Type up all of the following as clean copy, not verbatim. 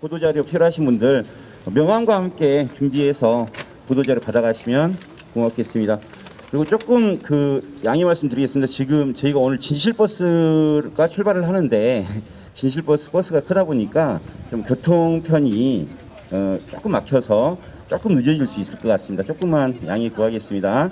보도자료 필요하신 분들 명함과 함께 준비해서 보도자료 받아가시면 고맙겠습니다. 그리고 조금 양해 말씀드리겠습니다. 지금 저희가 오늘 진실버스가 출발을 하는데 진실버스가 크다 보니까 좀 교통편이 조금 막혀서 조금 늦어질 수 있을 것 같습니다. 조금만 양해 구하겠습니다.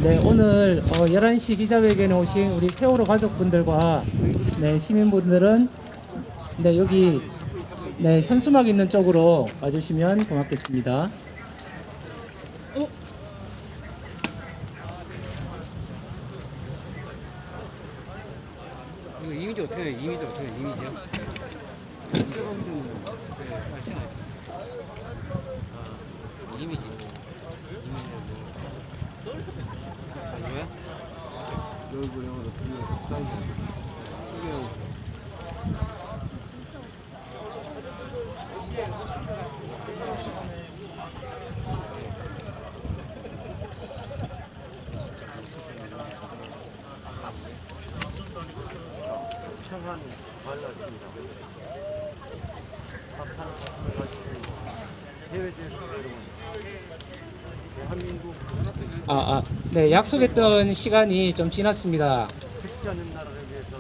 네, 오늘 11시 기자회견에 오신 우리 세월호 가족분들과 네, 시민분들은 네, 여기 네, 현수막 있는 쪽으로 와주시면 고맙겠습니다. 이거 이미지 어떻게 해요? 이미지요? 이미지. 청한 발랐습니다. 해외에서 여러분, 대한민국 네, 약속했던 시간이 좀 지났습니다. 죽지 않는 나라를 위해서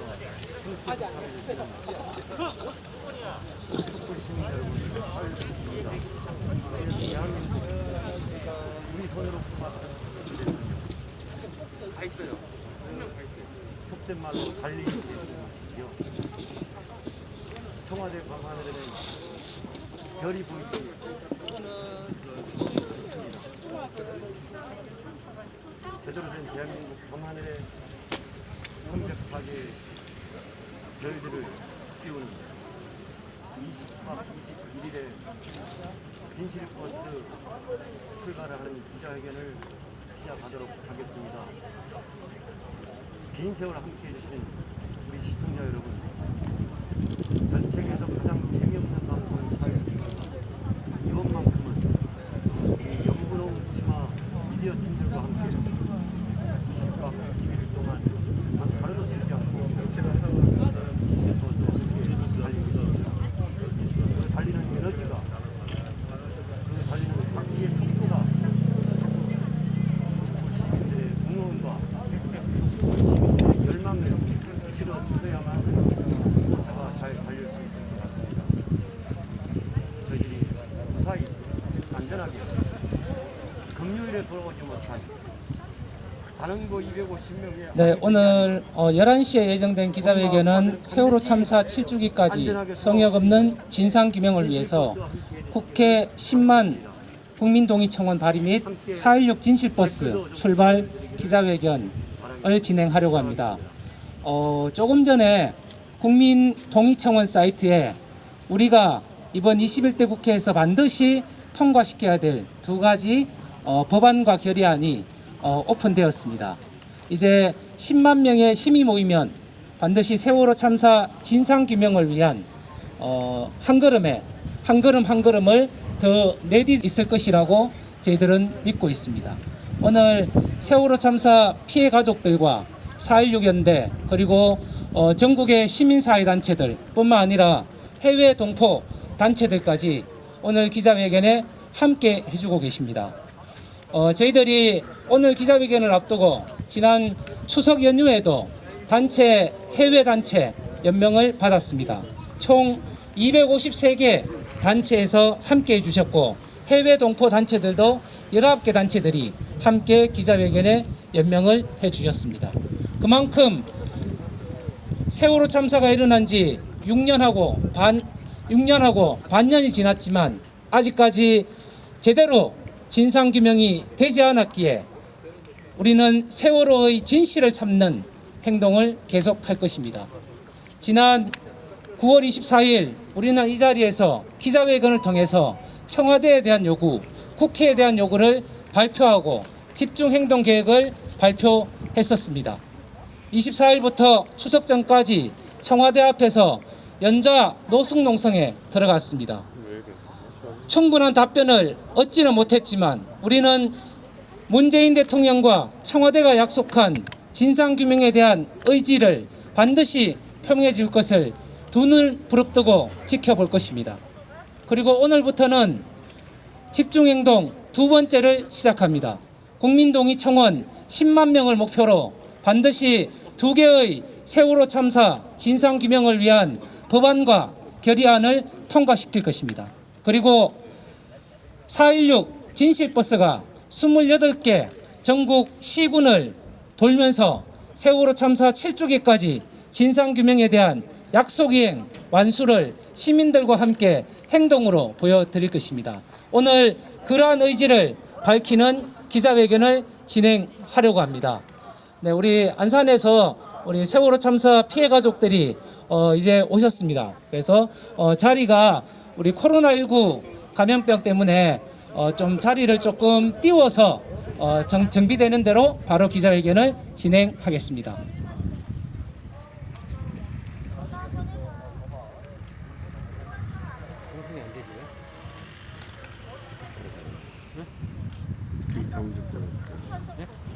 촛불 시민 여러분들 살려주십니다. 대한민국 우리 손으로 품었던 속된 말로 달리기 때문이요. 청와대 밤하늘에는 별이 보이지 있습니다. 제대로 된 대한민국 밤하늘에 304개 별들을 띄우는 20박 21일에 진실버스 출발을 하는 기자회견을 시작하도록 하겠습니다. 긴 세월 함께 해주신 우리 시청자 여러분, 전 세계에서 가장 재미없는 방송을 촬영합니다. 이번만큼은 이 연분홍 치마 미디어 팀들과 함께 20박 21일 동안 단 하루도 쉬지 않고 진실버스에 함께 달리고 있습니다. 그 달리는 에너지가, 그 달리는 바퀴의 속도가 시민들의 응원과 시민들의 열망을 실어주셔야만 버스가 잘 달릴 수 있을 것 같습니다. 저희들이 무사히 안전하게 금요일에 돌아오지 못한 다른 거 250명의 네, 오늘 11시에 예정된 기자회견은 세월호 참사 7주기까지 성역 없는 진상규명을 위해서 국회 10만 국민동의청원 발의 및 4.16 진실버스 출발 기자회견을 진행하려고 합니다. 조금 전에 국민동의청원 사이트에 우리가 이번 21대 국회에서 반드시 통과시켜야 될 두 가지 법안과 결의안이 오픈되었습니다. 이제 10만 명의 힘이 모이면 반드시 세월호 참사 진상규명을 위한 한 걸음을 더 내디 있을 것이라고 저희들은 믿고 있습니다. 오늘 세월호 참사 피해 가족들과 4.16 연대 그리고 전국의 시민사회단체들 뿐만 아니라 해외 동포 단체들까지 오늘 기자회견에 함께 해주고 계십니다. 저희들이 오늘 기자회견을 앞두고 지난 추석 연휴에도 해외 단체 연명을 받았습니다. 총 253개 단체에서 함께 해주셨고 해외 동포 단체들도 19개 단체들이 함께 기자회견에 연명을 해주셨습니다. 그만큼 세월호 참사가 일어난 지 6년하고 반 6년하고 반년이 지났지만 아직까지 제대로 진상규명이 되지 않았기에 우리는 세월호의 진실을 찾는 행동을 계속할 것입니다. 지난 9월 24일 우리는 이 자리에서 기자회견을 통해서 청와대에 대한 요구, 국회에 대한 요구를 발표하고 집중행동 계획을 발표했었습니다. 24일부터 추석 전까지 청와대 앞에서 연좌 노숙농성에 들어갔습니다. 충분한 답변을 얻지는 못했지만 우리는 문재인 대통령과 청와대가 약속한 진상규명에 대한 의지를 반드시 표명해 줄 것을 두 눈 부릅뜨고 지켜볼 것입니다. 그리고 오늘부터는 집중행동 두 번째를 시작합니다. 국민동의 청원 10만 명을 목표로 반드시 두 개의 세월호 참사 진상규명을 위한 법안과 결의안을 통과시킬 것입니다. 그리고 4.16 진실버스가 28개 전국 시군을 돌면서 세월호 참사 7주기까지 진상규명에 대한 약속이행 완수를 시민들과 함께 행동으로 보여드릴 것입니다. 오늘 그러한 의지를 밝히는 기자회견을 진행하려고 합니다. 네, 우리 안산에서 우리 세월호 참사 피해 가족들이 이제 오셨습니다. 그래서 자리가 우리 코로나19 감염병 때문에 좀 자리를 조금 띄워서 정비되는 대로 바로 기자회견을 진행하겠습니다.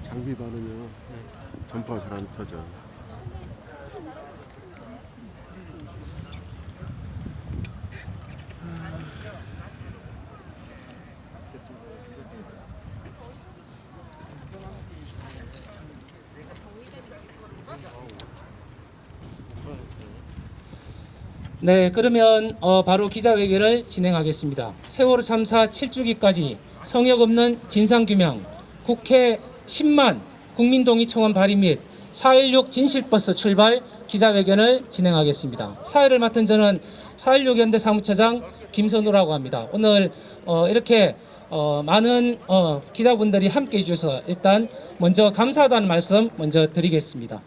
장비 많으면 전파가 잘 안 터져. 네, 그러면 바로 기자회견을 진행하겠습니다. 세월호 참사 7주기까지 성역 없는 진상규명, 국회 10만 국민동의 청원 발의 및 4.16 진실버스 출발 기자회견을 진행하겠습니다. 사회를 맡은 저는 4.16 연대 사무처장 김선우라고 합니다. 오늘 이렇게 많은 기자분들이 함께해 주셔서 일단 먼저 감사하다는 말씀 먼저 드리겠습니다.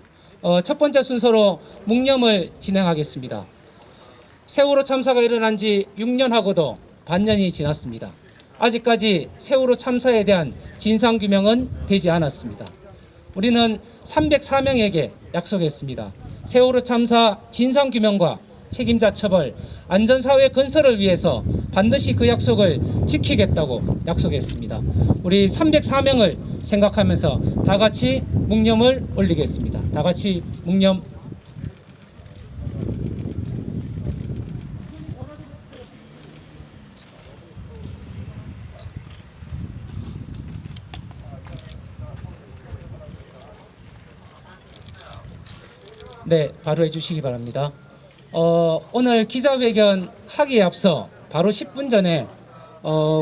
첫 번째 순서로 묵념을 진행하겠습니다. 세월호 참사가 일어난 지 6년하고도 반년이 지났습니다. 아직까지 세월호 참사에 대한 진상규명은 되지 않았습니다. 우리는 304명에게 약속했습니다. 세월호 참사 진상규명과 책임자 처벌, 안전사회 건설을 위해서 반드시 그 약속을 지키겠다고 약속했습니다. 우리 304명을 생각하면서 다 같이 묵념을 올리겠습니다. 다 같이 묵념. 네, 바로 해주시기 바랍니다. 오늘 기자회견 하기에 앞서 바로 10분 전에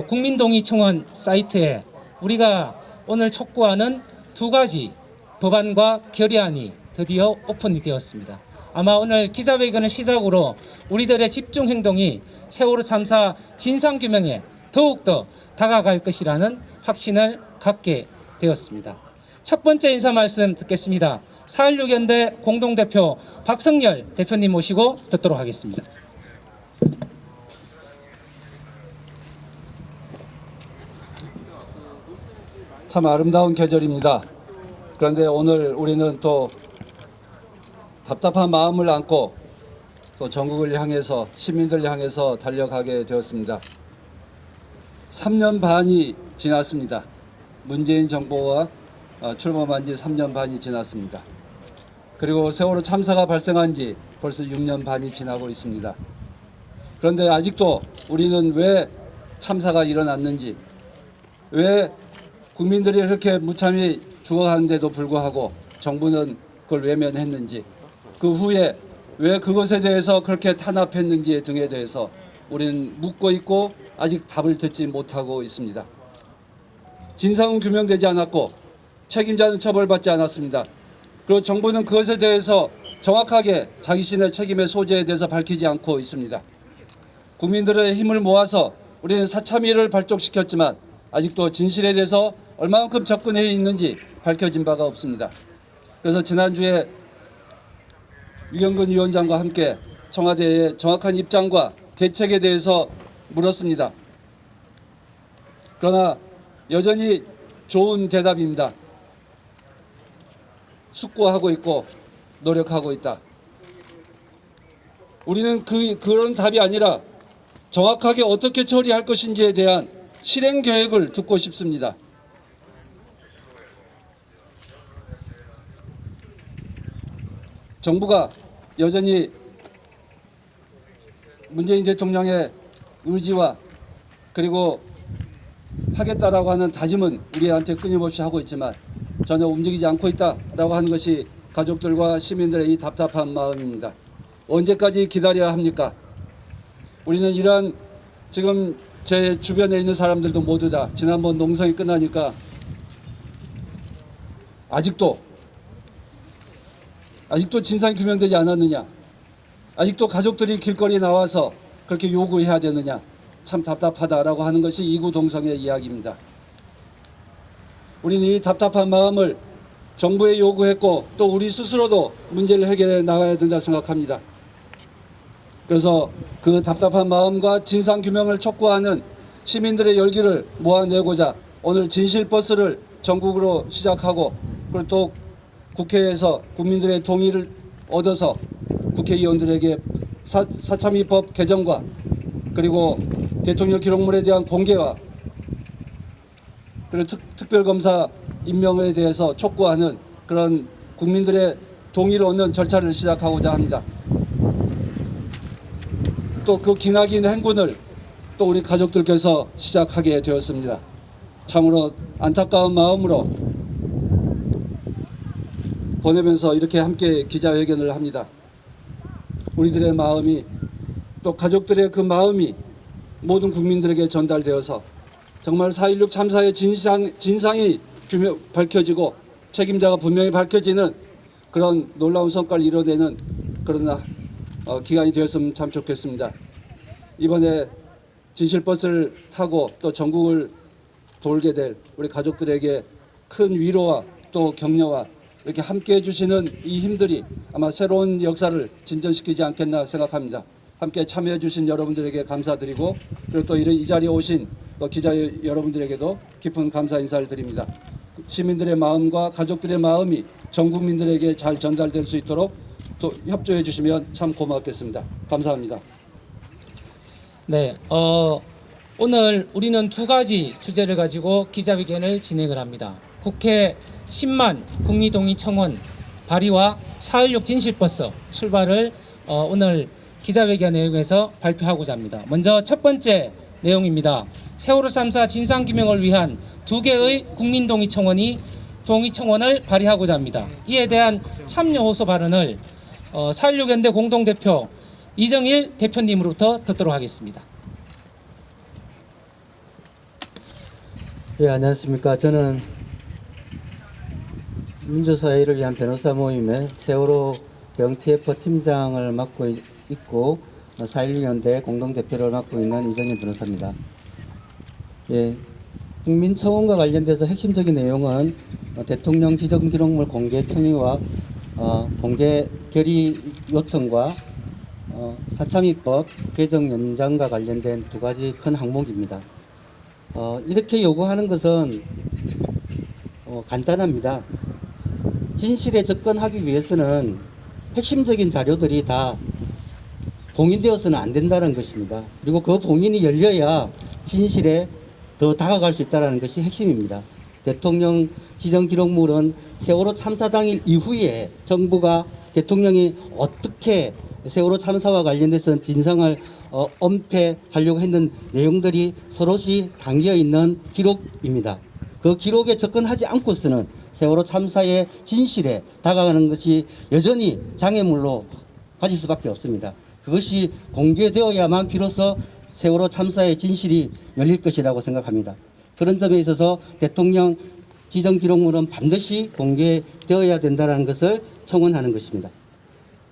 국민동의 청원 사이트에 우리가 오늘 촉구하는 두 가지 법안과 결의안이 드디어 오픈이 되었습니다. 아마 오늘 기자회견을 시작으로 우리들의 집중 행동이 세월호 참사 진상규명에 더욱더 다가갈 것이라는 확신을 갖게 되었습니다. 첫 번째 인사 말씀 듣겠습니다. 4.16 연대 공동대표 박성열 대표님 모시고 듣도록 하겠습니다. 참 아름다운 계절입니다. 그런데 오늘 우리는 또 답답한 마음을 안고 또 전국을 향해서 시민들 향해서 달려가게 되었습니다. 3년 반이 지났습니다. 문재인 정부가 출범한 지 3년 반이 지났습니다. 그리고 세월호 참사가 발생한 지 벌써 6년 반이 지나고 있습니다. 그런데 아직도 우리는 왜 참사가 일어났는지, 왜 국민들이 이렇게 무참히 죽어가는데도 불구하고 정부는 그걸 외면했는지, 그 후에 왜 그것에 대해서 그렇게 탄압했는지 등에 대해서 우리는 묻고 있고 아직 답을 듣지 못하고 있습니다. 진상은 규명되지 않았고 책임자는 처벌받지 않았습니다. 그리고 정부는 그것에 대해서 정확하게 자신의 책임의 소재에 대해서 밝히지 않고 있습니다. 국민들의 힘을 모아서 우리는 사참위를 발족시켰지만 아직도 진실에 대해서 얼마만큼 접근해 있는지 밝혀진 바가 없습니다. 그래서 지난주에 유경근 위원장과 함께 청와대의 정확한 입장과 대책에 대해서 물었습니다. 그러나 여전히 좋은 대답입니다. 숙고하고 있고 노력하고 있다. 우리는 그런 답이 아니라 정확하게 어떻게 처리할 것인지에 대한 실행 계획을 듣고 싶습니다. 정부가 여전히 문재인 대통령의 의지와 그리고 하겠다라고 하는 다짐은 우리한테 끊임없이 하고 있지만 전혀 움직이지 않고 있다라고 하는 것이 가족들과 시민들의 이 답답한 마음입니다. 언제까지 기다려야 합니까? 우리는 이러한 지금 제 주변에 있는 사람들도 모두 다 지난번 농성이 끝나니까 아직도 진상이 규명되지 않았느냐? 아직도 가족들이 길거리에 나와서 그렇게 요구해야 되느냐? 참 답답하다라고 하는 것이 이구동성의 이야기입니다. 우리는 이 답답한 마음을 정부에 요구했고 또 우리 스스로도 문제를 해결해 나가야 된다 생각합니다. 그래서 그 답답한 마음과 진상규명을 촉구하는 시민들의 열기를 모아내고자 오늘 진실버스를 전국으로 시작하고 그리고 또 국회에서 국민들의 동의를 얻어서 국회의원들에게 사참위법 개정과 그리고 대통령 기록물에 대한 공개와 그리고 특별검사 임명에 대해서 촉구하는 그런 국민들의 동의를 얻는 절차를 시작하고자 합니다. 또 그 기나긴 행군을 또 우리 가족들께서 시작하게 되었습니다. 참으로 안타까운 마음으로 보내면서 이렇게 함께 기자회견을 합니다. 우리들의 마음이 또 가족들의 그 마음이 모든 국민들에게 전달되어서 정말 4.16 참사의 진상이 밝혀지고 책임자가 분명히 밝혀지는 그런 놀라운 성과를 이뤄내는 그런 기간이 되었으면 참 좋겠습니다. 이번에 진실버스를 타고 또 전국을 돌게 될 우리 가족들에게 큰 위로와 또 격려와 이렇게 함께 해주시는 이 힘들이 아마 새로운 역사를 진전시키지 않겠나 생각합니다. 함께 참여해 주신 여러분들에게 감사드리고 그리고 또 이 자리에 오신 기자 여러분들에게도 깊은 감사 인사를 드립니다. 시민들의 마음과 가족들의 마음이 전 국민들에게 잘 전달될 수 있도록 또 협조해 주시면 참 고맙겠습니다. 감사합니다. 네, 오늘 우리는 두 가지 주제를 가지고 기자회견을 진행을 합니다. 국회 10만 국민동의 청원 발의와 4.16 진실버스 출발을 오늘 기자회견에 의해서 발표하고자 합니다. 먼저 첫 번째 내용입니다. 세월호 3사 진상규명을 위한 두 개의 국민동의 청원을 발의하고자 합니다. 이에 대한 참여 호소 발언을 4.16 연대 공동대표 이정일 대표님으로부터 듣도록 하겠습니다. 네, 안녕하십니까. 저는 민주사회를 위한 변호사 모임의 세월호 대응 TF 팀장을 맡고 있고 4.16 연대 공동대표를 맡고 있는 이정일 변호사입니다. 예, 국민청원과 관련돼서 핵심적인 내용은 대통령 지정기록물 공개 청의와 공개 결의 요청과 사참위법 개정 연장과 관련된 두 가지 큰 항목입니다. 이렇게 요구하는 것은 간단합니다. 진실에 접근하기 위해서는 핵심적인 자료들이 다 봉인되어서는 안 된다는 것입니다. 그리고 그 봉인이 열려야 진실에 더 다가갈 수 있다는 것이 핵심입니다. 대통령 지정 기록물은 세월호 참사 당일 이후에 정부가 대통령이 어떻게 세월호 참사와 관련해서 진상을 엄폐하려고 했는 내용들이 서로시 담겨 있는 기록입니다. 그 기록에 접근하지 않고서는 세월호 참사의 진실에 다가가는 것이 여전히 장애물로 가질 수밖에 없습니다. 그것이 공개되어야만 비로소 세월호 참사의 진실이 열릴 것이라고 생각합니다. 그런 점에 있어서 대통령 지정 기록물은 반드시 공개되어야 된다는 것을 청원하는 것입니다.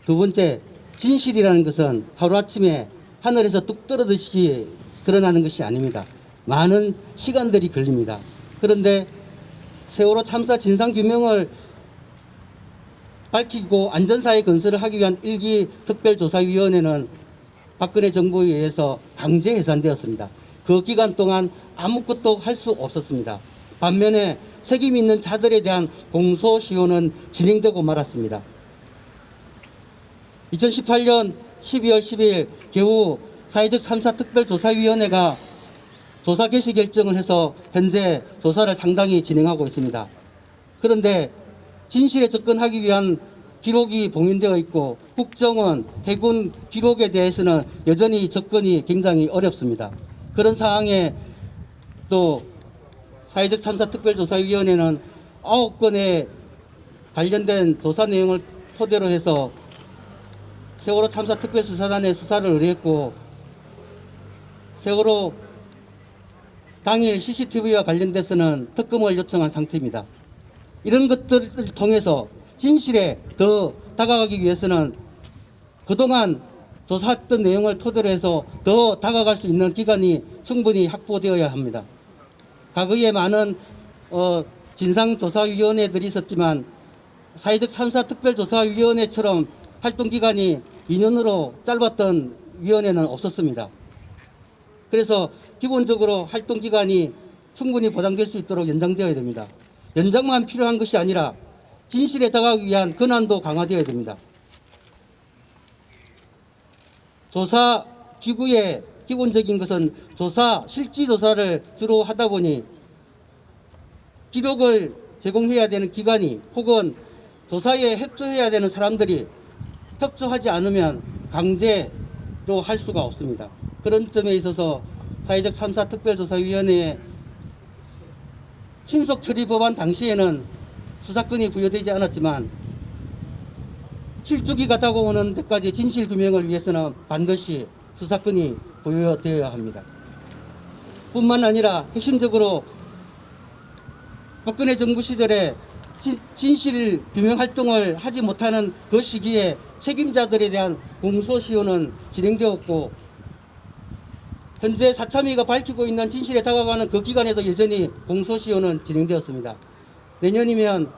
두 번째, 진실이라는 것은 하루아침에 하늘에서 뚝 떨어지듯이 드러나는 것이 아닙니다. 많은 시간들이 걸립니다. 그런데 세월호 참사 진상규명을 밝히고 안전사회 건설을 하기 위한 1기 특별조사위원회는 박근혜 정부에 의해서 강제 해산되었습니다. 그 기간 동안 아무것도 할 수 없었습니다. 반면에 책임 있는 자들에 대한 공소시효는 진행되고 말았습니다. 2018년 12월 10일 겨우 사회적 참사 특별조사위원회가 조사 개시 결정을 해서 현재 조사를 상당히 진행하고 있습니다. 그런데 진실에 접근하기 위한 기록이 봉인되어 있고 국정원, 해군 기록에 대해서는 여전히 접근이 굉장히 어렵습니다. 그런 상황에 또 사회적 참사 특별조사위원회는 9건의 관련된 조사 내용을 토대로 해서 세월호 참사 특별수사단에 수사를 의뢰했고 세월호 당일 CCTV와 관련돼서는 특검을 요청한 상태입니다. 이런 것들을 통해서 진실에 더 다가가기 위해서는 그동안 조사했던 내용을 토대로 해서 더 다가갈 수 있는 기간이 충분히 확보되어야 합니다. 과거에 많은 진상조사위원회들이 있었지만 사회적 참사 특별조사위원회처럼 활동기간이 2년으로 짧았던 위원회는 없었습니다. 그래서 기본적으로 활동기간이 충분히 보장될 수 있도록 연장되어야 됩니다. 연장만 필요한 것이 아니라 진실에 다가가기 위한 권한도 강화되어야 됩니다. 조사 기구의 기본적인 것은 실지 조사를 주로 하다 보니 기록을 제공해야 되는 기관이 혹은 조사에 협조해야 되는 사람들이 협조하지 않으면 강제로 할 수가 없습니다. 그런 점에 있어서 사회적 참사 특별조사위원회에 신속 처리 법안 당시에는 수사권이 부여되지 않았지만 실주기가 다가오는 데까지 진실 규명을 위해서는 반드시 수사권이 부여되어야 합니다. 뿐만 아니라 핵심적으로 박근혜 정부 시절에 진실 규명 활동을 하지 못하는 그 시기에 책임자들에 대한 공소시효는 진행되었고 현재 사참위가 밝히고 있는 진실에 다가가는 그 기간에도 여전히 공소시효는 진행되었습니다. 내년이면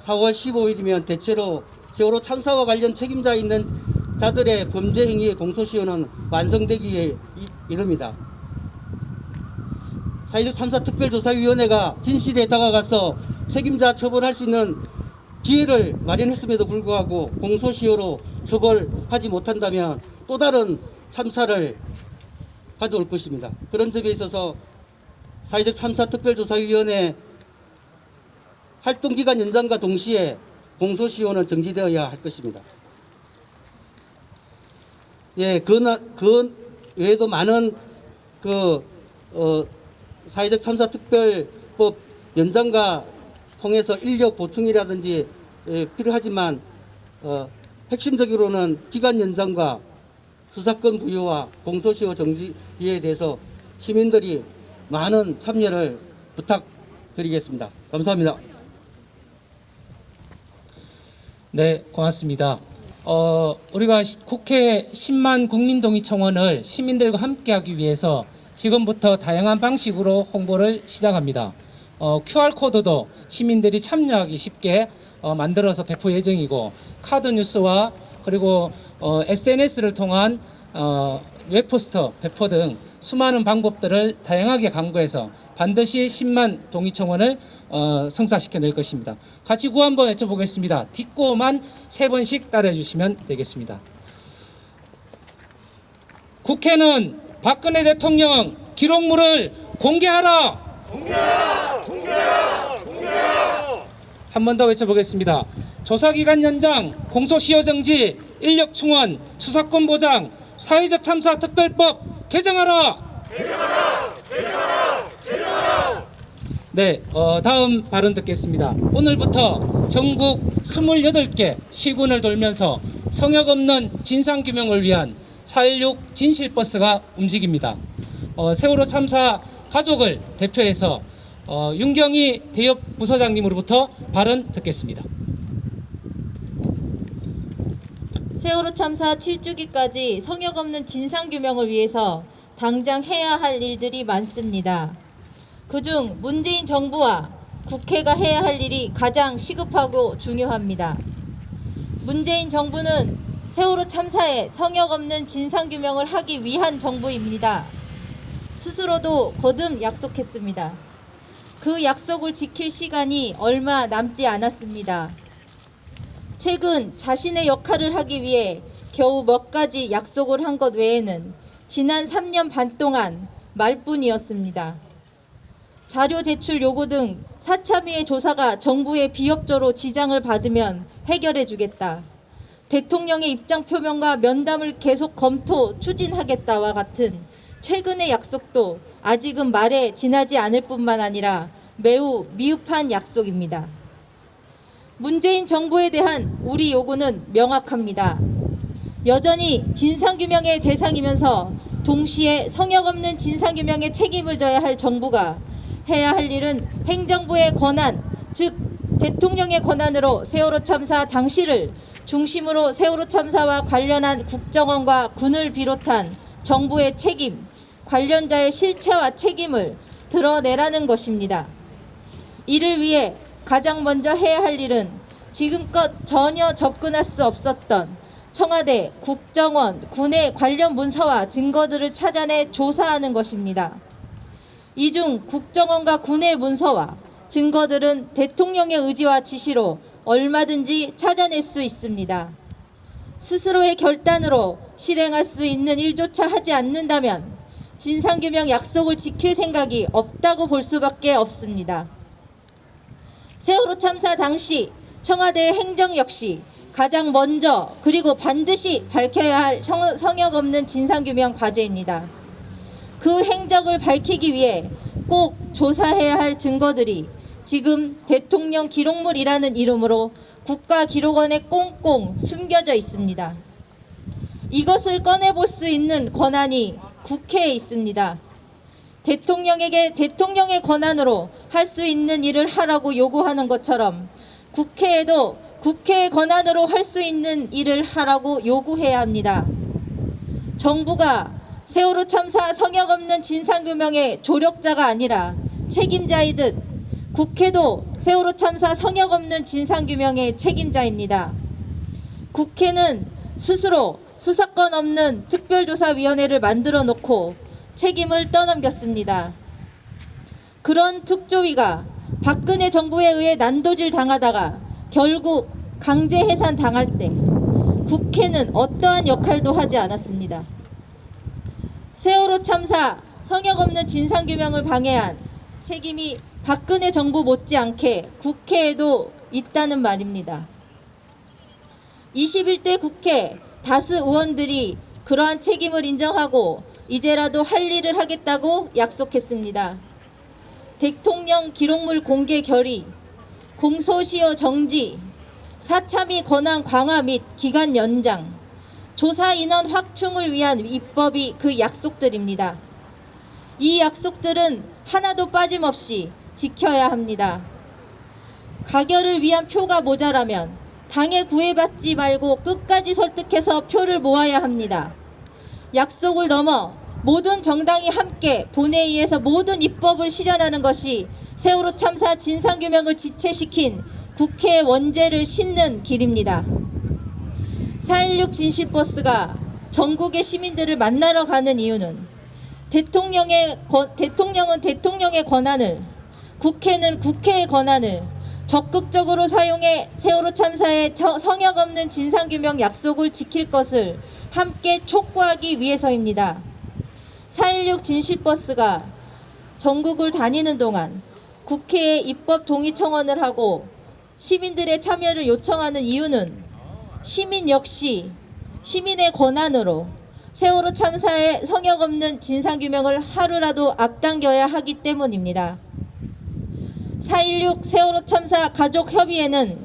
4월 15일이면 대체로 세월호 참사와 관련 책임자 있는 자들의 범죄 행위의 공소시효는 완성되기에 이릅니다. 사회적 참사 특별조사위원회가 진실에 다가가서 책임자 처벌할 수 있는 기회를 마련했음에도 불구하고 공소시효로 처벌하지 못한다면 또 다른 참사를 가져올 것입니다. 그런 점에 있어서 사회적 참사 특별조사위원회 활동기간 연장과 동시에 공소시효는 정지되어야 할 것입니다. 예, 그 외에도 많은 사회적 참사 특별법 연장과 통해서 인력 보충이라든지 필요하지만 핵심적으로는 기간 연장과 수사권 부여와 공소시효 정지에 대해서 시민들이 많은 참여를 부탁드리겠습니다. 감사합니다. 네, 고맙습니다. 우리가 국회 10만 국민동의청원을 시민들과 함께하기 위해서 지금부터 다양한 방식으로 홍보를 시작합니다. QR코드도 시민들이 참여하기 쉽게 만들어서 배포 예정이고 카드뉴스와 그리고 SNS를 통한 웹포스터 배포 등 수많은 방법들을 다양하게 강구해서 반드시 10만 동의청원을 성사시켜낼 것입니다. 같이 구호 한번 외쳐보겠습니다. 뒷구호만 3번씩 따라해 주시면 되겠습니다. 국회는 박근혜 대통령 기록물을 공개하라! 한 번 더 외쳐보겠습니다. 조사기간 연장, 공소시효 정지, 인력 충원, 수사권 보장, 사회적 참사 특별법 개정하라! 네, 다음 발언 듣겠습니다. 오늘부터 전국 28개 시군을 돌면서 성역 없는 진상규명을 위한 4.16 진실버스가 움직입니다. 세월호 참사 가족을 대표해서 윤경희 대협 부서장님으로부터 발언 듣겠습니다. 세월호 세월호 참사 7주기까지 성역 없는 진상규명을 위해서 당장 해야 할 일들이 많습니다. 그중 문재인 정부와 국회가 해야 할 일이 가장 시급하고 중요합니다. 문재인 정부는 세월호 참사에 성역 없는 진상규명을 하기 위한 정부입니다. 스스로도 거듭 약속했습니다. 그 약속을 지킬 시간이 얼마 남지 않았습니다. 최근 자신의 역할을 하기 위해 겨우 몇 가지 약속을 한 것 외에는 지난 3년 반 동안 말뿐이었습니다. 자료 제출 요구 등 사참위의 조사가 정부의 비협조로 지장을 받으면 해결해 주겠다. 대통령의 입장 표명과 면담을 계속 검토, 추진하겠다와 같은 최근의 약속도 아직은 말에 지나지 않을 뿐만 아니라 매우 미흡한 약속입니다. 문재인 정부에 대한 우리 요구는 명확합니다. 여전히 진상규명의 대상이면서 동시에 성역 없는 진상규명에 책임을 져야 할 정부가 해야 할 일은 행정부의 권한, 즉 대통령의 권한으로 세월호 참사 당시를 중심으로 세월호 참사와 관련한 국정원과 군을 비롯한 정부의 책임, 관련자의 실체와 책임을 드러내라는 것입니다. 이를 위해 가장 먼저 해야 할 일은 지금껏 전혀 접근할 수 없었던 청와대, 국정원, 군의 관련 문서와 증거들을 찾아내 조사하는 것입니다. 이 중 국정원과 군의 문서와 증거들은 대통령의 의지와 지시로 얼마든지 찾아낼 수 있습니다. 스스로의 결단으로 실행할 수 있는 일조차 하지 않는다면 진상규명 약속을 지킬 생각이 없다고 볼 수밖에 없습니다. 세월호 참사 당시 청와대의 행정 역시 가장 먼저 그리고 반드시 밝혀야 할 성역 없는 진상규명 과제입니다. 그 행적을 밝히기 위해 꼭 조사해야 할 증거들이 지금 대통령 기록물이라는 이름으로 국가기록원에 꽁꽁 숨겨져 있습니다. 이것을 꺼내볼 수 있는 권한이 국회에 있습니다. 대통령에게 대통령의 권한으로 할 수 있는 일을 하라고 요구하는 것처럼 국회에도 국회의 권한으로 할 수 있는 일을 하라고 요구해야 합니다. 정부가 세월호 참사 성역 없는 진상규명의 조력자가 아니라 책임자이듯 국회도 세월호 참사 성역 없는 진상규명의 책임자입니다. 국회는 스스로 수사권 없는 특별조사위원회를 만들어 놓고 책임을 떠넘겼습니다. 그런 특조위가 박근혜 정부에 의해 난도질 당하다가 결국 강제 해산 당할 때 국회는 어떠한 역할도 하지 않았습니다. 세월호 참사 성역 없는 진상규명을 방해한 책임이 박근혜 정부 못지않게 국회에도 있다는 말입니다. 21대 국회 다수 의원들이 그러한 책임을 인정하고 이제라도 할 일을 하겠다고 약속했습니다. 대통령 기록물 공개 결의, 공소시효 정지, 사참위 권한 강화 및 기간 연장, 조사 인원 확충을 위한 입법이 그 약속들입니다. 이 약속들은 하나도 빠짐없이 지켜야 합니다. 가결을 위한 표가 모자라면 당에 구애받지 말고 끝까지 설득해서 표를 모아야 합니다. 약속을 넘어 모든 정당이 함께 본회의에서 모든 입법을 실현하는 것이 세월호 참사 진상규명을 지체시킨 국회의 원죄를 싣는 길입니다. 4.16 진실버스가 전국의 시민들을 만나러 가는 이유는 대통령은 대통령의 권한을, 국회는 국회의 권한을 적극적으로 사용해 세월호 참사의 성역 없는 진상규명 약속을 지킬 것을 함께 촉구하기 위해서입니다. 4.16 진실버스가 전국을 다니는 동안 국회에 입법 동의 청원을 하고 시민들의 참여를 요청하는 이유는 시민 역시 시민의 권한으로 세월호 참사의 성역 없는 진상규명을 하루라도 앞당겨야 하기 때문입니다. 4.16 세월호 참사 가족협의회는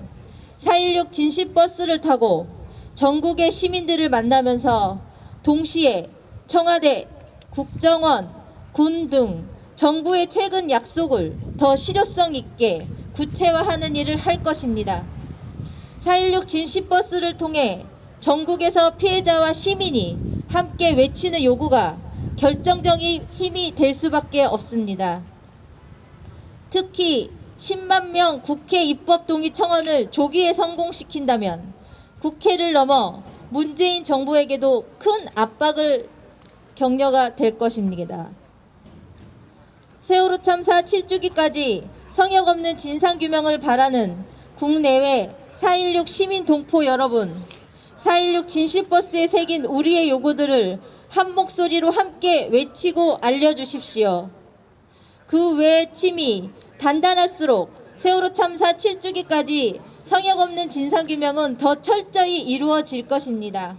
4.16 진실버스를 타고 전국의 시민들을 만나면서 동시에 청와대, 국정원, 군 등 정부의 최근 약속을 더 실효성 있게 구체화하는 일을 할 것입니다. 4.16 진실버스를 통해 전국에서 피해자와 시민이 함께 외치는 요구가 결정적인 힘이 될 수밖에 없습니다. 특히 10만 명 국회 입법 동의 청원을 조기에 성공시킨다면 국회를 넘어 문재인 정부에게도 큰 압박을 격려가 될 것입니다. 세월호 참사 7주기까지 성역 없는 진상규명을 바라는 국내외 4.16 시민 동포 여러분, 4.16 진실버스에 새긴 우리의 요구들을 한 목소리로 함께 외치고 알려주십시오. 그 외침이 단단할수록 세월호 참사 7주기까지 성역 없는 진상규명은 더 철저히 이루어질 것입니다.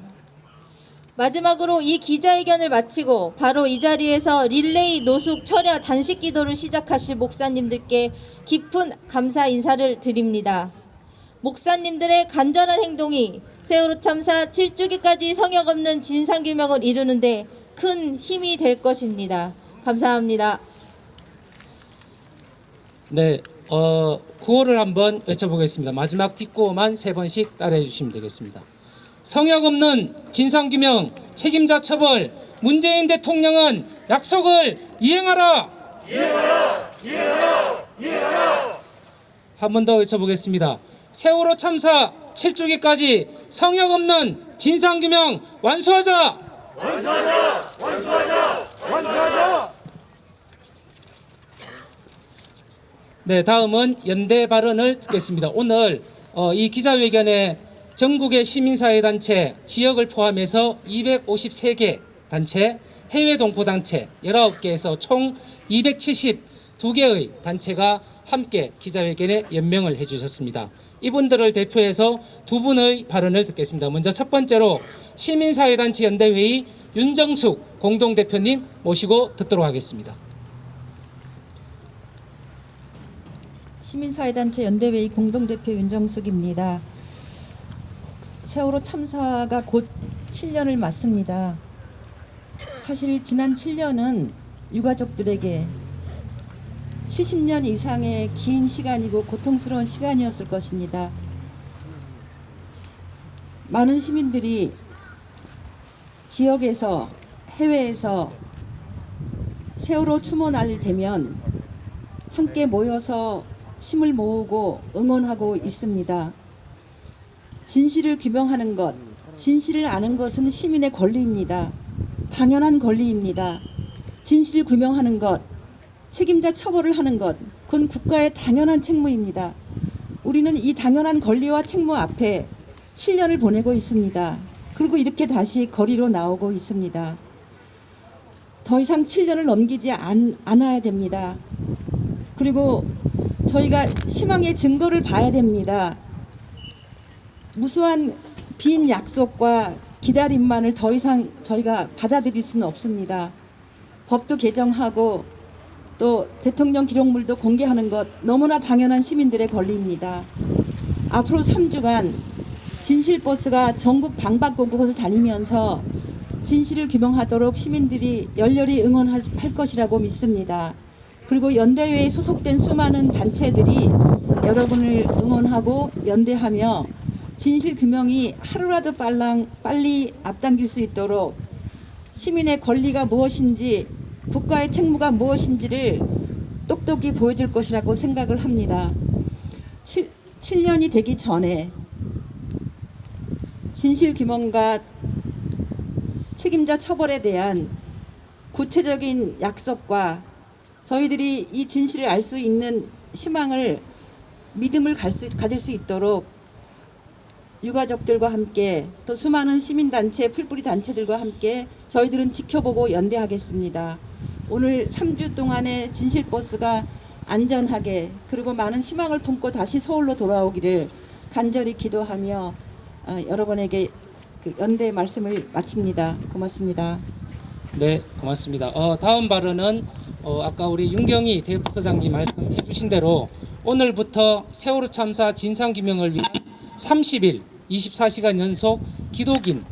마지막으로 이 기자회견을 마치고 바로 이 자리에서 릴레이 노숙 철야 단식 기도를 시작하실 목사님들께 깊은 감사 인사를 드립니다. 목사님들의 간절한 행동이 세월호 참사 7주기까지 성역 없는 진상규명을 이루는데 큰 힘이 될 것입니다. 감사합니다. 네, 구호를 한번 외쳐보겠습니다. 마지막 뒷구호만 3번씩 따라해 주시면 되겠습니다. 성역 없는 진상규명, 책임자 처벌, 문재인 대통령은 약속을 이행하라! 이행하라! 이행하라! 이행하라! 한 번 더 외쳐보겠습니다. 세월호 참사 7주기까지 성역 없는 진상규명 완수하자! 완수하자! 완수하자! 완수하자! 네, 다음은 연대 발언을 듣겠습니다. 오늘 이 기자회견에 전국의 시민사회단체, 지역을 포함해서 253개 단체, 해외 동포단체 19개에서 총 272개의 단체가 함께 기자회견에 연명을 해주셨습니다. 이분들을 대표해서 두 분의 발언을 듣겠습니다. 먼저 첫 번째로 시민사회단체 연대회의 윤정숙 공동대표님 모시고 듣도록 하겠습니다. 시민사회단체 연대회의 공동대표 윤정숙입니다. 세월호 참사가 곧 7년을 맞습니다. 사실 지난 7년은 유가족들에게 70년 이상의 긴 시간이고 고통스러운 시간이었을 것입니다. 많은 시민들이 지역에서 해외에서 세월호 추모 날이 되면 함께 모여서 힘을 모으고 응원하고 있습니다. 진실을 규명하는 것, 진실을 아는 것은 시민의 권리입니다. 당연한 권리입니다. 진실을 규명하는 것, 책임자 처벌을 하는 것, 그건 국가의 당연한 책무입니다. 우리는 이 당연한 권리와 책무 앞에 7년을 보내고 있습니다. 그리고 이렇게 다시 거리로 나오고 있습니다. 더 이상 7년을 넘기지 않아야 됩니다. 그리고 저희가 희망의 증거를 봐야 됩니다. 무수한 빈 약속과 기다림만을 더 이상 저희가 받아들일 수는 없습니다. 법도 개정하고 또 대통령 기록물도 공개하는 것 너무나 당연한 시민들의 권리입니다. 앞으로 3주간 진실버스가 전국 방방곡곡을 다니면서 진실을 규명하도록 시민들이 열렬히 응원할 것이라고 믿습니다. 그리고 연대회에 소속된 수많은 단체들이 여러분을 응원하고 연대하며 진실 규명이 하루라도 빨리 앞당길 수 있도록 시민의 권리가 무엇인지 국가의 책무가 무엇인지를 똑똑히 보여줄 것이라고 생각을 합니다. 7년이 되기 전에 진실 규명과 책임자 처벌에 대한 구체적인 약속과 저희들이 이 진실을 알 수 있는 희망을 믿음을 가질 수 있도록 유가족들과 함께 또 수많은 시민단체, 풀뿌리 단체들과 함께 저희들은 지켜보고 연대하겠습니다. 오늘 3주 동안의 진실버스가 안전하게 그리고 많은 희망을 품고 다시 서울로 돌아오기를 간절히 기도하며 여러분에게 그 연대 말씀을 마칩니다. 고맙습니다. 네, 고맙습니다. 다음 발언은 아까 우리 윤경희 대부서장님 말씀해 주신 대로 오늘부터 세월호 참사 진상규명을 위한 30일 24시간 연속 기도긴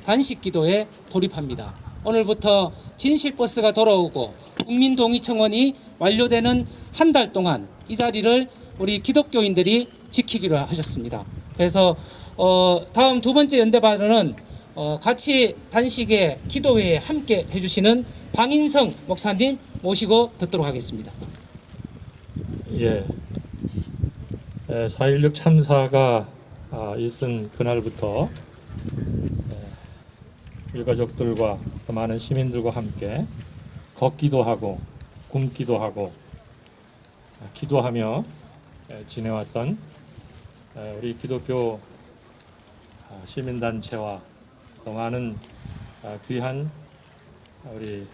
단식기도에 돌입합니다. 오늘부터 진실버스가 돌아오고 국민동의청원이 완료되는 한 달 동안 이 자리를 우리 기독교인들이 지키기로 하셨습니다. 그래서 다음 두 번째 연대 발언은 같이 단식회 기도회에 함께 해주시는 방인성 목사님 모시고 듣도록 하겠습니다. 예, 4.16 참사가 있은 그날부터 유가족들과 또 많은 시민들과 함께 걷기도 하고 굶기도 하고 기도하며 지내왔던 우리 기독교 시민단체와 또 많은 귀한 우리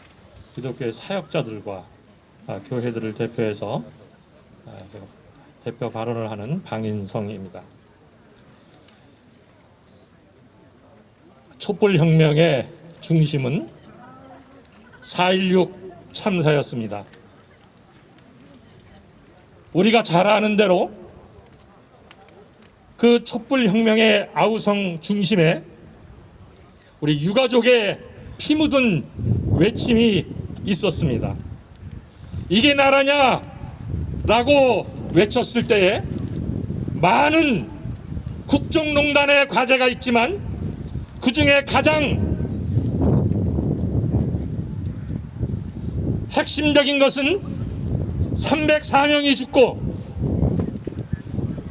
기독교의 사역자들과 교회들을 대표해서 대표 발언을 하는 방인성입니다. 촛불혁명의 중심은 4.16 참사였습니다. 우리가 잘 아는 대로 그 촛불혁명의 아우성 중심에 우리 유가족의 피 묻은 외침이 있었습니다. 이게 나라냐? 라고 외쳤을 때에 많은 국정농단의 과제가 있지만 그 중에 가장 핵심적인 것은 304명이 죽고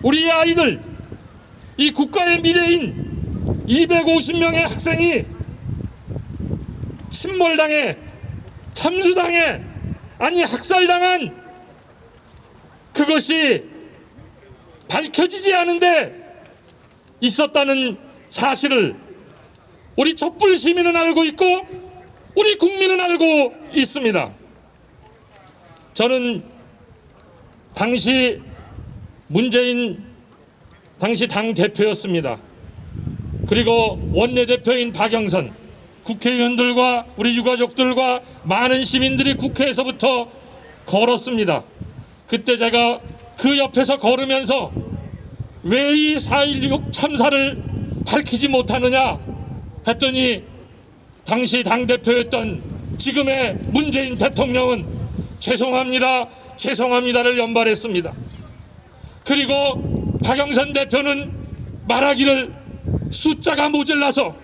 우리 아이들, 이 국가의 미래인 250명의 학생이 침몰당해, 참수당해, 아니 학살당한 그것이 밝혀지지 않은데 있었다는 사실을 우리 촛불 시민은 알고 있고 우리 국민은 알고 있습니다. 저는 당시 문재인 당시 당 대표였습니다. 그리고 원내대표인 박영선, 국회의원들과 우리 유가족들과 많은 시민들이 국회에서부터 걸었습니다. 그때 제가 그 옆에서 걸으면서 왜 이 4.16 참사를 밝히지 못하느냐 했더니 당시 당대표였던 지금의 문재인 대통령은 죄송합니다, 죄송합니다를 연발했습니다. 그리고 박영선 대표는 말하기를 숫자가 모질라서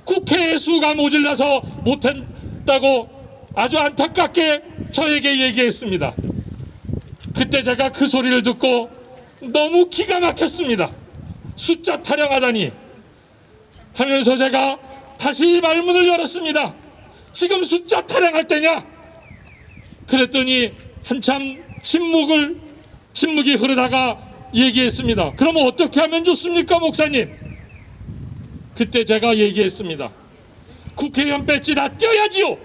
국회의 수가 모질라서 못했다고 아주 안타깝게 저에게 얘기했습니다. 그때 제가 그 소리를 듣고 너무 기가 막혔습니다. 숫자 타령하다니 하면서 제가 다시 말문을 열었습니다. 지금 숫자 타령할 때냐? 그랬더니 한참 침묵이 흐르다가 얘기했습니다. 그러면 어떻게 하면 좋습니까, 목사님? 그때 제가 얘기했습니다. 국회의원 배지 다 떼어야지요.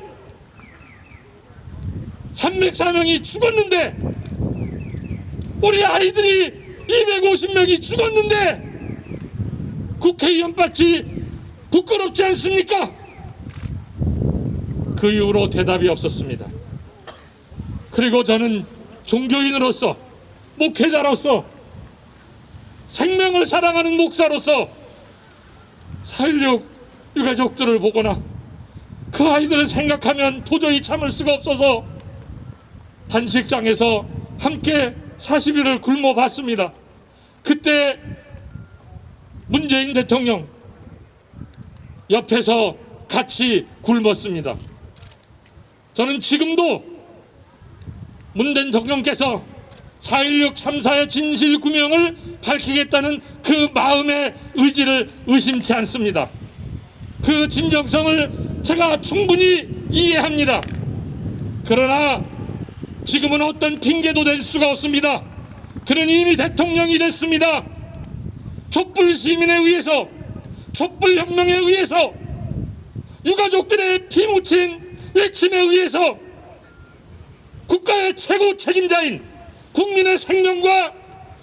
304명이 죽었는데 우리 아이들이 250명이 죽었는데 국회의원 배지 부끄럽지 않습니까? 그 이후로 대답이 없었습니다. 그리고 저는 종교인으로서, 목회자로서, 생명을 사랑하는 목사로서 4.16 유가족들을 보거나 그 아이들을 생각하면 도저히 참을 수가 없어서 단식장에서 함께 40일을 굶어봤습니다. 그때 문재인 대통령 옆에서 같이 굶었습니다. 저는 지금도 문재인 대통령께서 4.16 참사의 진실 규명을 밝히겠다는 그 마음의 의지를 의심치 않습니다. 그 진정성을 제가 충분히 이해합니다. 그러나 지금은 어떤 핑계도 될 수가 없습니다. 그는 이미 대통령이 됐습니다. 촛불 시민에 의해서, 촛불 혁명에 의해서, 유가족들의 피 묻힌 외침에 의해서 국가의 최고 책임자인 국민의 생명과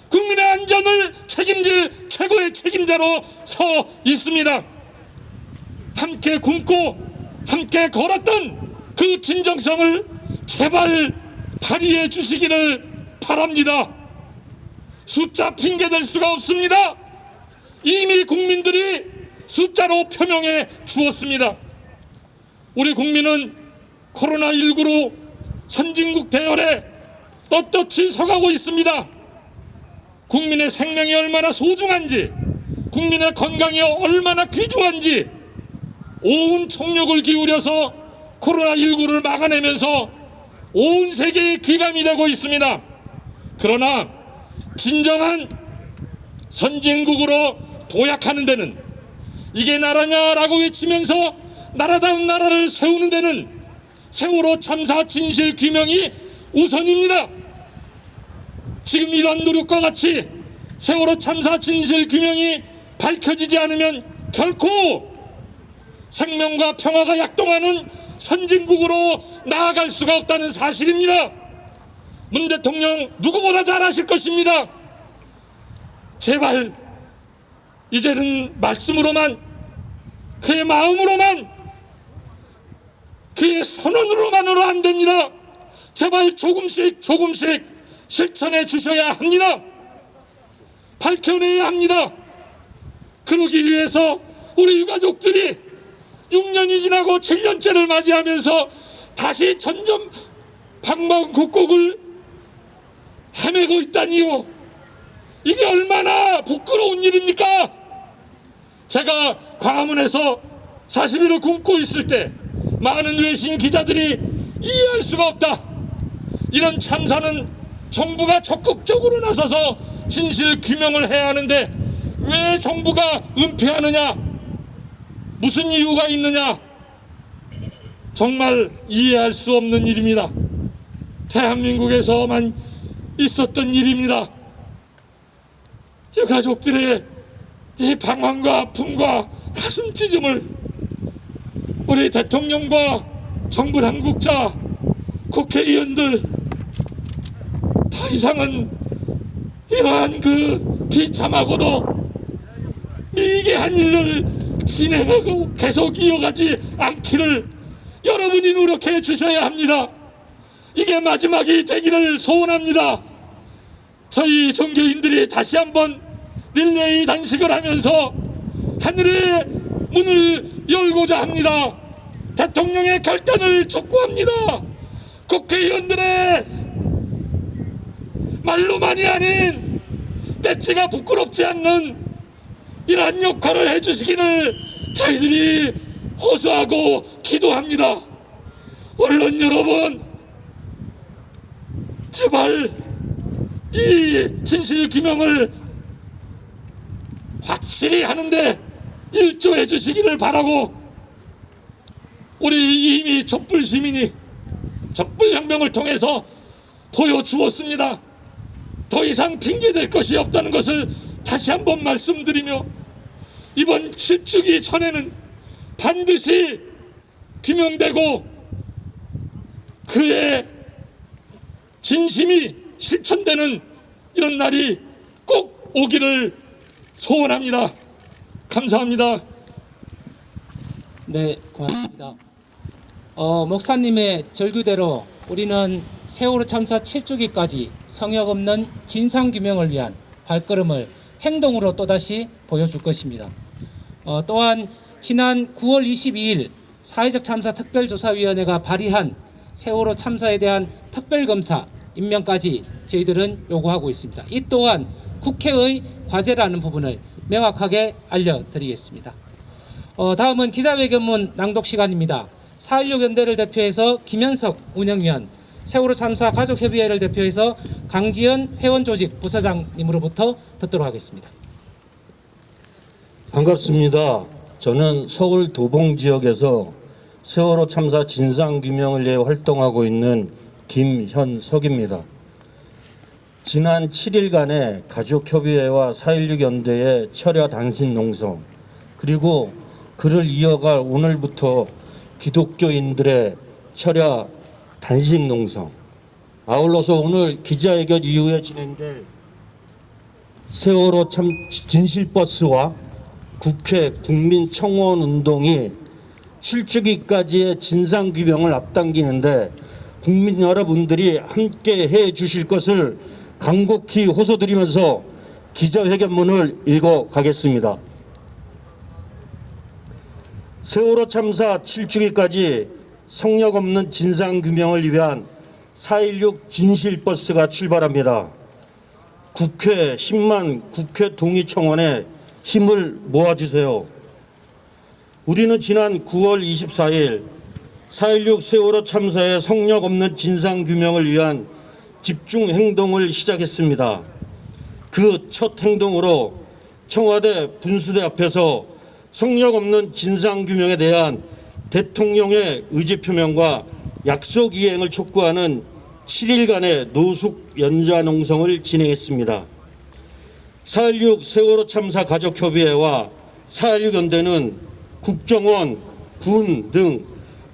국민의 안전을 책임질 최고의 책임자로 서 있습니다. 함께 굶고 함께 걸었던 그 진정성을 제발 발휘해 주시기를 바랍니다. 숫자 핑계 댈 수가 없습니다. 이미 국민들이 숫자로 표명해 주었습니다. 우리 국민은 코로나19로 선진국 대열에 떳떳이 서가고 있습니다. 국민의 생명이 얼마나 소중한지, 국민의 건강이 얼마나 귀중한지 온 총력을 기울여서 코로나19를 막아내면서 온 세계에 기감이 되고 있습니다. 그러나 진정한 선진국으로 도약하는 데는 이게 나라냐라고 외치면서 나라다운 나라를 세우는 데는 세월호 참사 진실 규명이 우선입니다. 지금 이런 노력과 같이 세월호 참사 진실 규명이 밝혀지지 않으면 결코 생명과 평화가 약동하는 선진국으로 나아갈 수가 없다는 사실입니다. 문 대통령 누구보다 잘 아실 것입니다. 제발 이제는 말씀으로만, 그의 마음으로만, 그의 선언으로만으로 안 됩니다. 제발 조금씩 실천해 주셔야 합니다. 밝혀내야 합니다. 그러기 위해서 우리 유가족들이 6년이 지나고 7년째를 맞이하면서 다시 점점 방방곡곡을 헤매고 있다니요. 이게 얼마나 부끄러운 일입니까? 제가 광화문에서 40일을 굶고 있을 때 많은 외신 기자들이 이해할 수가 없다. 이런 참사는 정부가 적극적으로 나서서 진실 규명을 해야 하는데 왜 정부가 은폐하느냐? 무슨 이유가 있느냐? 정말 이해할 수 없는 일입니다. 대한민국에서만 있었던 일입니다. 유가족들의 이 방황과 아픔과 가슴 찢음을 우리 대통령과 정부 당국자, 국회의원들 더 이상은 이러한 그 비참하고도 미개한 일을 진행하고 계속 이어가지 않기를 여러분이 노력해 주셔야 합니다. 이게 마지막이 되기를 소원합니다. 저희 종교인들이 다시 한번 릴레이 단식을 하면서 하늘의 문을 열고자 합니다. 대통령의 결단을 촉구합니다. 국회의원들의 말로만이 아닌 배지가 부끄럽지 않는 이러한 역할을 해주시기를 저희들이 호소하고 기도합니다. 언론 여러분, 제발 이 진실 규명을 확실히 하는데 일조해 주시기를 바라고, 우리 이미 촛불 시민이 촛불혁명을 통해서 보여주었습니다. 더 이상 핑계댈 것이 없다는 것을 다시 한번 말씀드리며, 이번 7주기 전에는 반드시 규명되고 그의 진심이 실천되는 이런 날이 꼭 오기를 소원합니다. 감사합니다. 네, 고맙습니다. 목사님의 절규대로 우리는 세월호 참사 7주기까지 성역 없는 진상규명을 위한 발걸음을 행동으로 또다시 보여줄 것입니다. 또한 지난 9월 22일 사회적 참사 특별조사위원회가 발의한 세월호 참사에 대한 특별검사 임명까지 저희들은 요구하고 있습니다. 이 또한 국회의 과제라는 부분을 명확하게 알려드리겠습니다. 다음은 기자회견문 낭독 시간입니다. 4.16 연대를 대표해서 김현석 운영위원, 세월호 참사 가족협의회를 대표해서 강지연 회원조직 부사장님으로부터 듣도록 하겠습니다. 반갑습니다. 저는 서울 도봉 지역에서 세월호 참사 진상규명을 위해 활동하고 있는 김현석입니다. 지난 7일간의 가족협의회와 4.16 연대의 철야 단신 농성, 그리고 그를 이어갈 오늘부터 기독교인들의 철야 단식 농성, 아울러서 오늘 기자회견 이후에 진행될 세월호 진실버스와 국회 국민청원 운동이 7주기까지의 진상규명을 앞당기는데 국민 여러분들이 함께 해 주실 것을 간곡히 호소드리면서 기자회견문을 읽어 가겠습니다. 세월호 참사 7주기까지 성역 없는 진상규명을 위한 4.16 진실버스가 출발합니다. 국회 10만 국회 동의청원에 힘을 모아주세요. 우리는 지난 9월 24일 4.16 세월호 참사의 성역 없는 진상규명을 위한 집중행동을 시작했습니다. 그 첫 행동으로 청와대 분수대 앞에서 성역 없는 진상규명에 대한 대통령의 의지표명과 약속 이행을 촉구하는 7일간의 노숙 연좌농성을 진행했습니다. 4.16 세월호 참사 가족협의회와 4.16 연대는 국정원, 군 등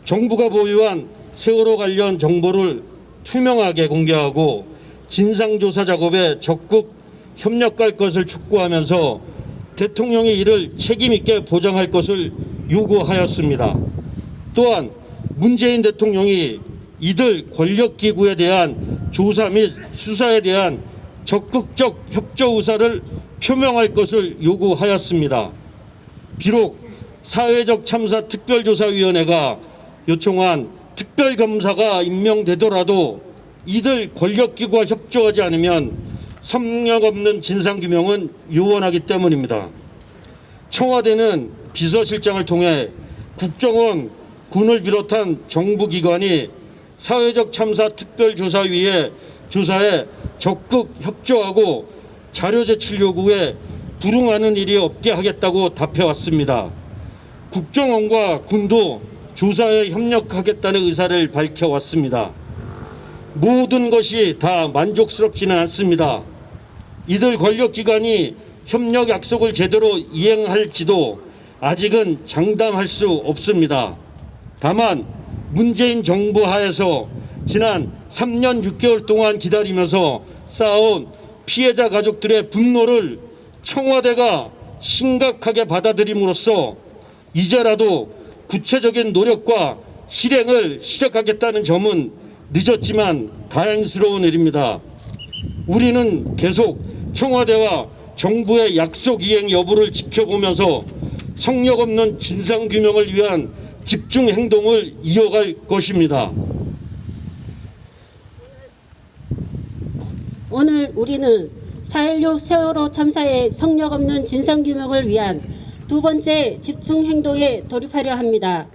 정부가 보유한 세월호 관련 정보를 투명하게 공개하고 진상조사 작업에 적극 협력할 것을 촉구하면서 대통령이 이를 책임있게 보장할 것을 요구하였습니다. 또한 문재인 대통령이 이들 권력기구에 대한 조사 및 수사에 대한 적극적 협조 의사를 표명할 것을 요구하였습니다. 비록 사회적 참사 특별조사위원회가 요청한 특별검사가 임명되더라도 이들 권력기구와 협조하지 않으면 성역 없는 진상규명은 요원하기 때문입니다. 청와대는 비서실장을 통해 국정원, 군을 비롯한 정부기관이 사회적 참사 특별조사위의 조사에 적극 협조하고 자료 제출 요구에 불응하는 일이 없게 하겠다고 답해왔습니다. 국정원과 군도 조사에 협력하겠다는 의사를 밝혀왔습니다. 모든 것이 다 만족스럽지는 않습니다. 이들 권력기관이 협력 약속을 제대로 이행할지도 아직은 장담할 수 없습니다. 다만 문재인 정부 하에서 지난 3년 6개월 동안 기다리면서 쌓아온 피해자 가족들의 분노를 청와대가 심각하게 받아들임으로써 이제라도 구체적인 노력과 실행을 시작하겠다는 점은 늦었지만 다행스러운 일입니다. 우리는 계속 청와대와 정부의 약속 이행 여부를 지켜보면서 성역 없는 진상규명을 위한 집중 행동을 이어갈 것입니다. 오늘 우리는 4.16 세월호 참사의 성역 없는 진상규명을 위한 두 번째 집중 행동에 돌입하려 합니다.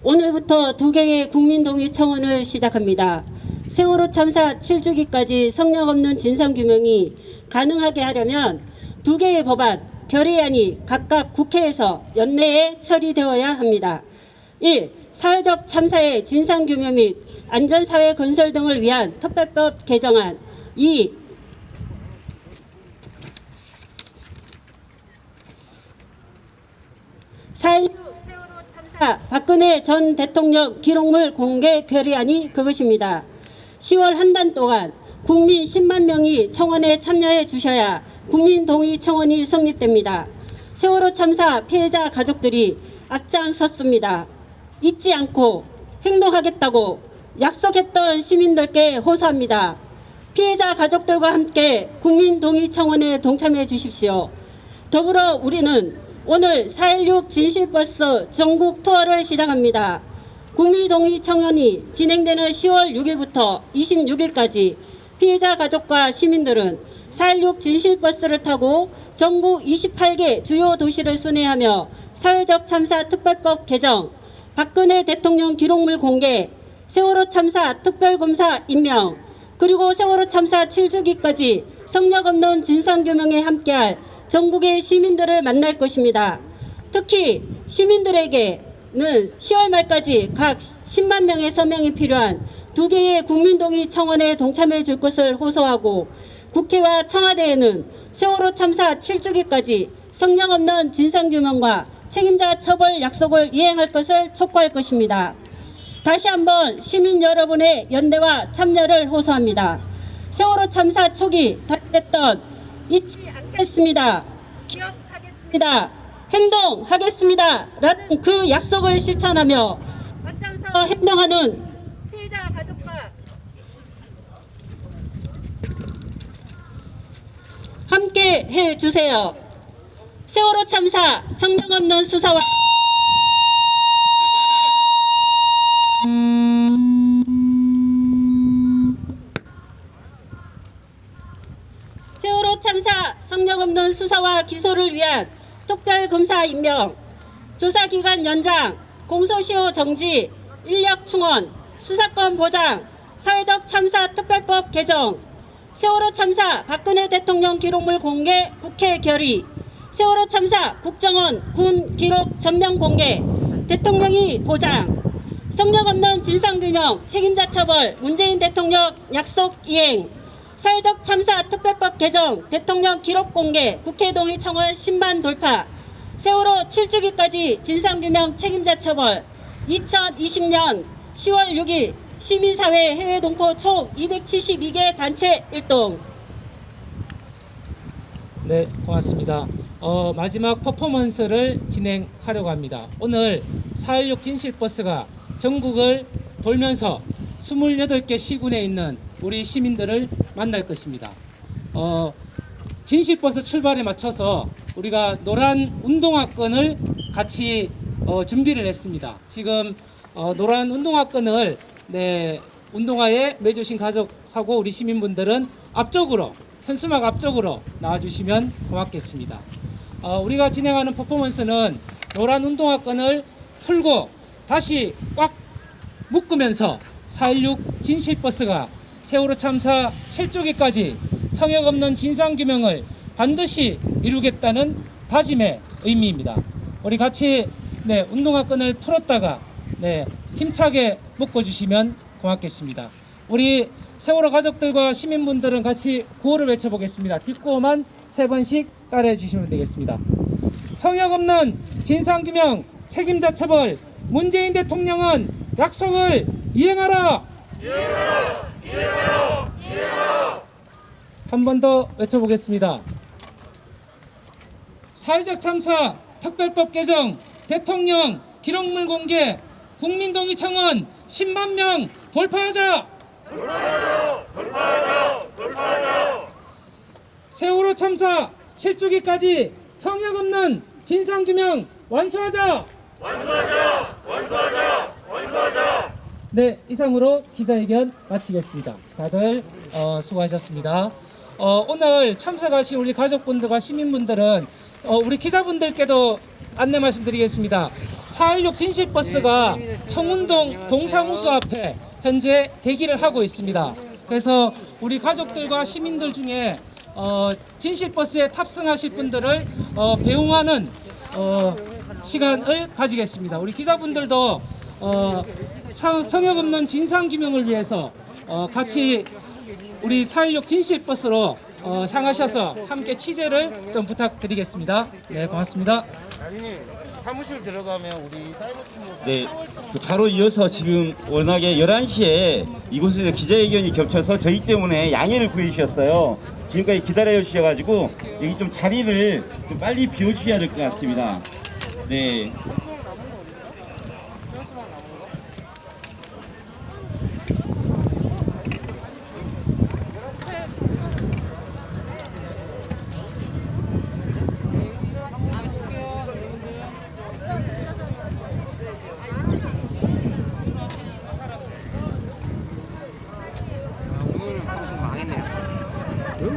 오늘부터 2개의 국민동의 청원을 시작합니다. 세월호 참사 7주기까지 성역 없는 진상규명이 가능하게 하려면 2개의 법안, 결의안이 각각 국회에서 연내에 처리되어야 합니다. 1. 사회적 참사의 진상규명 및 안전사회 건설 등을 위한 특별법 개정안. 2. 박근혜 전 대통령 기록물 공개 결의안이 그것입니다. 10월 한 달 동안 국민 10만 명이 청원에 참여해 주셔야 국민동의 청원이 성립됩니다. 세월호 참사 피해자 가족들이 앞장섰습니다. 잊지 않고 행동하겠다고 약속했던 시민들께 호소합니다. 피해자 가족들과 함께 국민동의 청원에 동참해 주십시오. 더불어 우리는 오늘 4.16 진실버스 전국 투어를 시작합니다. 국민동의 청원이 진행되는 10월 6일부터 26일까지 피해자 가족과 시민들은 4.16 진실버스를 타고 전국 28개 주요 도시를 순회하며 사회적 참사 특별법 개정, 박근혜 대통령 기록물 공개, 세월호 참사 특별검사 임명, 그리고 세월호 참사 7주기까지 성역 없는 진상규명에 함께할 전국의 시민들을 만날 것입니다. 특히 시민들에게는 10월 말까지 각 10만 명의 서명이 필요한 2개의 국민동의 청원에 동참해 줄 것을 호소하고, 국회와 청와대에는 세월호 참사 7주기까지 성역 없는 진상규명과 책임자 처벌 약속을 이행할 것을 촉구할 것입니다. 다시 한번 시민 여러분의 연대와 참여를 호소합니다. 세월호 참사 초기 다짐했던 잊지 않겠습니다, 기억하겠습니다, 행동하겠습니다 라는 그 약속을 실천하며 앞장서 행동하는 피해자 가족과 함께 해주세요. 세월호 참사 성명 없는 수사와 세월호 참사 성명 없는 수사와 기소를 위한 특별검사 임명, 조사기간 연장, 공소시효 정지, 인력 충원, 수사권 보장, 사회적 참사 특별법 개정, 세월호 참사 박근혜 대통령 기록물 공개 국회 결의, 세월호 참사 국정원 군 기록 전면 공개, 대통령이 보장, 성역 없는 진상규명 책임자 처벌 문재인 대통령 약속 이행, 사회적 참사 특별법 개정 대통령 기록 공개 국회 동의 청원 10만 돌파, 세월호 7주기까지 진상규명 책임자 처벌, 2020년 10월 6일 시민사회 해외 동포 총 272개 단체 일동. 네, 고맙습니다. 마지막 퍼포먼스를 진행하려고 합니다. 오늘 4.16 진실버스가 전국을 돌면서 28개 시군에 있는 우리 시민들을 만날 것입니다. 진실버스 출발에 맞춰서 우리가 노란 운동화끈을 같이 준비를 했습니다. 지금 노란 운동화끈을 운동화에 매주신 가족하고 우리 시민분들은 앞쪽으로, 현수막 앞쪽으로 나와주시면 고맙겠습니다. 우리가 진행하는 퍼포먼스는 노란 운동화끈을 풀고 다시 꽉 묶으면서 4.16 진실버스가 세월호 참사 7주기까지 성역 없는 진상규명을 반드시 이루겠다는 다짐의 의미입니다. 우리 같이 운동화끈을 풀었다가 힘차게 묶어주시면 고맙겠습니다. 우리 세월호 가족들과 시민분들은 같이 구호를 외쳐보겠습니다. 뒷구호만 3번씩 따라해 주시면 되겠습니다. 성역 없는 진상규명 책임자 처벌 문재인 대통령은 약속을 이행하라. 한 번 더 외쳐보겠습니다. 사회적 참사 특별법 개정 대통령 기록물 공개 국민동의 청원 10만 명 돌파하자. 세월호 참사 7주기까지 성역 없는 진상규명 완수하자. 네, 이상으로 기자회견 마치겠습니다. 다들 수고하셨습니다. 오늘 참석하신 우리 가족분들과 시민분들은 우리 기자분들께도 안내 말씀드리겠습니다. 4.16 진실버스가 청운동 동사무소 앞에 현재 대기를 하고 있습니다. 그래서 우리 가족들과 시민들 중에 진실버스에 탑승하실 분들을 배웅하는 시간을 가지겠습니다. 우리 기자분들도 성역 없는 진상규명을 위해서 같이 우리 4.16 진실버스로 향하셔서 함께 취재를 좀 부탁드리겠습니다. 네, 고맙습니다. 사무실 들어가면 우리 네, 바로 이어서 지금 워낙에 11시에 이곳에서 기자회견이 겹쳐서 저희 때문에 양해를 구해 주셨어요. 지금까지 기다려 주셔가지고 여기 좀 자리를 좀 빨리 비워주셔야 될 것 같습니다. 네.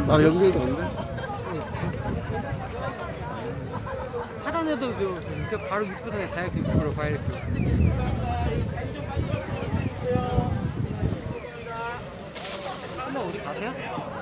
나 연결도 안 돼? 하단에도 바로 유튜브상에 다 할 수 있고 바로 봐야겠죠. 근데 어디 가세요?